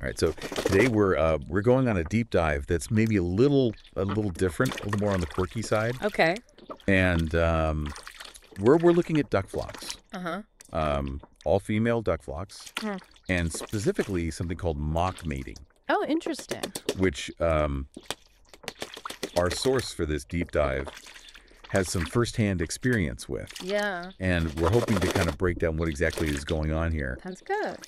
All right, so today we're going on a deep dive that's maybe a little different, a little more on the quirky side, Okay. and we're looking at duck flocks, Uh-huh. all female duck flocks, Hmm. and specifically something called mock mating, Oh, interesting. which our source for this deep dive has some firsthand experience with. Yeah. And we're hoping to kind of break down what exactly is going on here. Sounds good.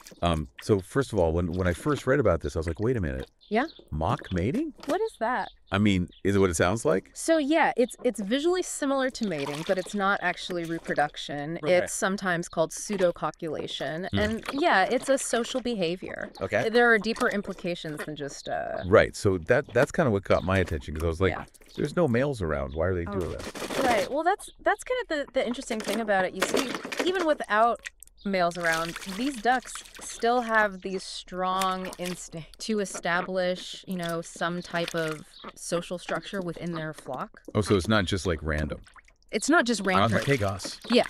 So first of all, when I first read about this, I was like, wait a minute, Yeah. mock mating? What is that? I mean, is it what it sounds like? So yeah, it's visually similar to mating, but it's not actually reproduction. Right. It's sometimes called pseudo-copulation. And yeah, it's a social behavior. Okay. There are deeper implications than just Right. So that's kind of what caught my attention, because I was like, Yeah. there's no males around. Why are they doing that? Right. Well, that's kind of the interesting thing about it. You see, even without males around, these ducks still have these strong instincts to establish, some type of social structure within their flock. Oh, so it's not just like random. It's not just On random. the chaos. Yeah.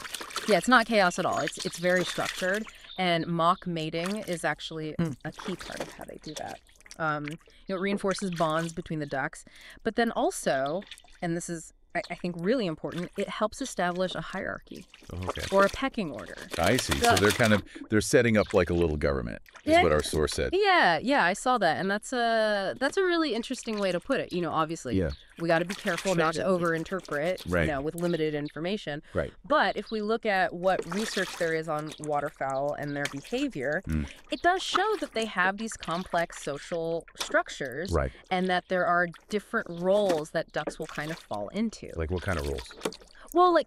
Yeah, it's not chaos at all. It's very structured, and mock mating is actually a key part of how they do that. It reinforces bonds between the ducks, but then also, and this is I think really important, it helps establish a hierarchy Okay. or a pecking order. I see. So they're setting up like a little government, is what our source said. Yeah, I saw that, and that's a really interesting way to put it. Obviously, Yeah. we got to be careful not to overinterpret, Right. with limited information. Right. But if we look at what research there is on waterfowl and their behavior, it does show that they have these complex social structures, Right. and that there are different roles that ducks will kind of fall into. Like what kind of rules? Well,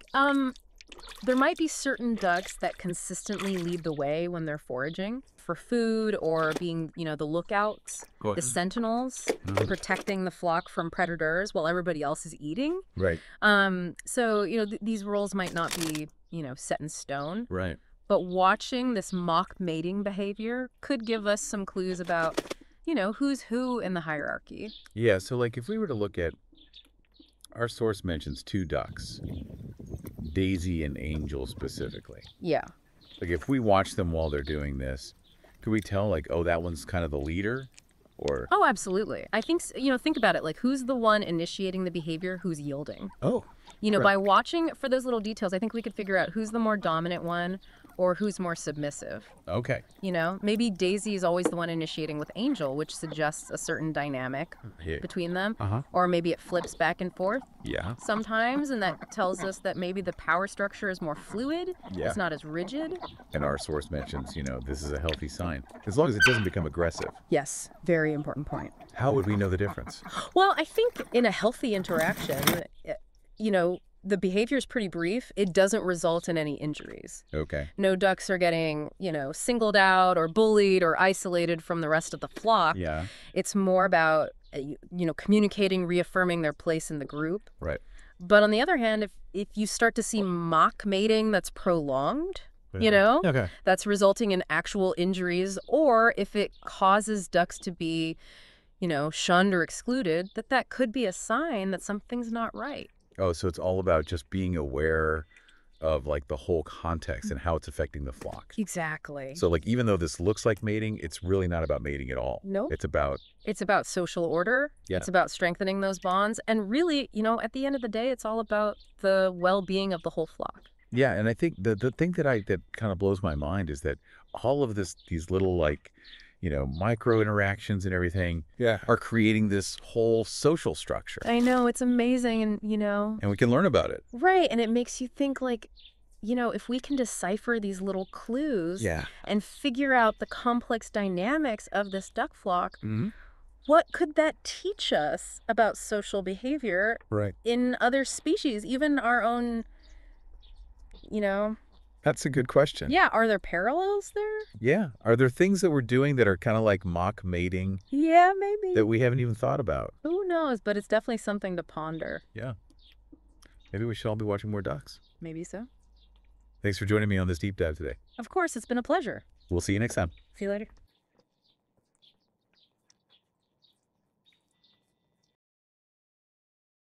there might be certain ducks that consistently lead the way when they're foraging for food or being, the lookouts, the sentinels, protecting the flock from predators while everybody else is eating. Right. So, these roles might not be, set in stone. Right. But watching this mock mating behavior could give us some clues about, who's who in the hierarchy. Yeah. So like if we were to look at, our source mentions two ducks, Daisy and Angel specifically. Yeah. Like if we watch them while they're doing this, could we tell like, oh, that one's kind of the leader? Or Oh, absolutely. I think, think about it. Like, who's the one initiating the behavior, who's yielding? oh, right. By watching for those little details, I think we could figure out who's the more dominant one or who's more submissive. Okay. Maybe Daisy is always the one initiating with Angel, which suggests a certain dynamic Yeah. between them. Uh-huh. Or maybe it flips back and forth Yeah. sometimes, and that tells us that maybe the power structure is more fluid. Yeah. It's not as rigid. And our source mentions, this is a healthy sign, as long as it doesn't become aggressive. Yes, very important point. How would we know the difference? Well, I think in a healthy interaction, the behavior is pretty brief. It doesn't result in any injuries. Okay. No ducks are getting, singled out or bullied or isolated from the rest of the flock. Yeah. It's more about, communicating, reaffirming their place in the group. Right. But on the other hand, if you start to see mock mating that's prolonged, Okay. that's resulting in actual injuries, or if it causes ducks to be, shunned or excluded, that could be a sign that something's not right. Oh, so it's all about just being aware of like the whole context and how it's affecting the flock. Exactly. So like even though this looks like mating, it's really not about mating at all. Nope. It's about social order. Yeah. It's about strengthening those bonds. And really, at the end of the day, it's all about the well-being of the whole flock. yeah, and I think the thing that kind of blows my mind is that all of these little like, micro interactions and everything are creating this whole social structure. I know, it's amazing. And, And we can learn about it. right. And it makes you think like, if we can decipher these little clues and figure out the complex dynamics of this duck flock, what could that teach us about social behavior Right. in other species, even our own, That's a good question. Yeah, are there parallels there? Yeah. Are there things that we're doing that are kind of like mock mating Yeah, maybe. that we haven't even thought about? Who knows? But it's definitely something to ponder. Yeah. Maybe we should all be watching more ducks. Maybe so. Thanks for joining me on this deep dive today. Of course, it's been a pleasure. We'll see you next time. See you later.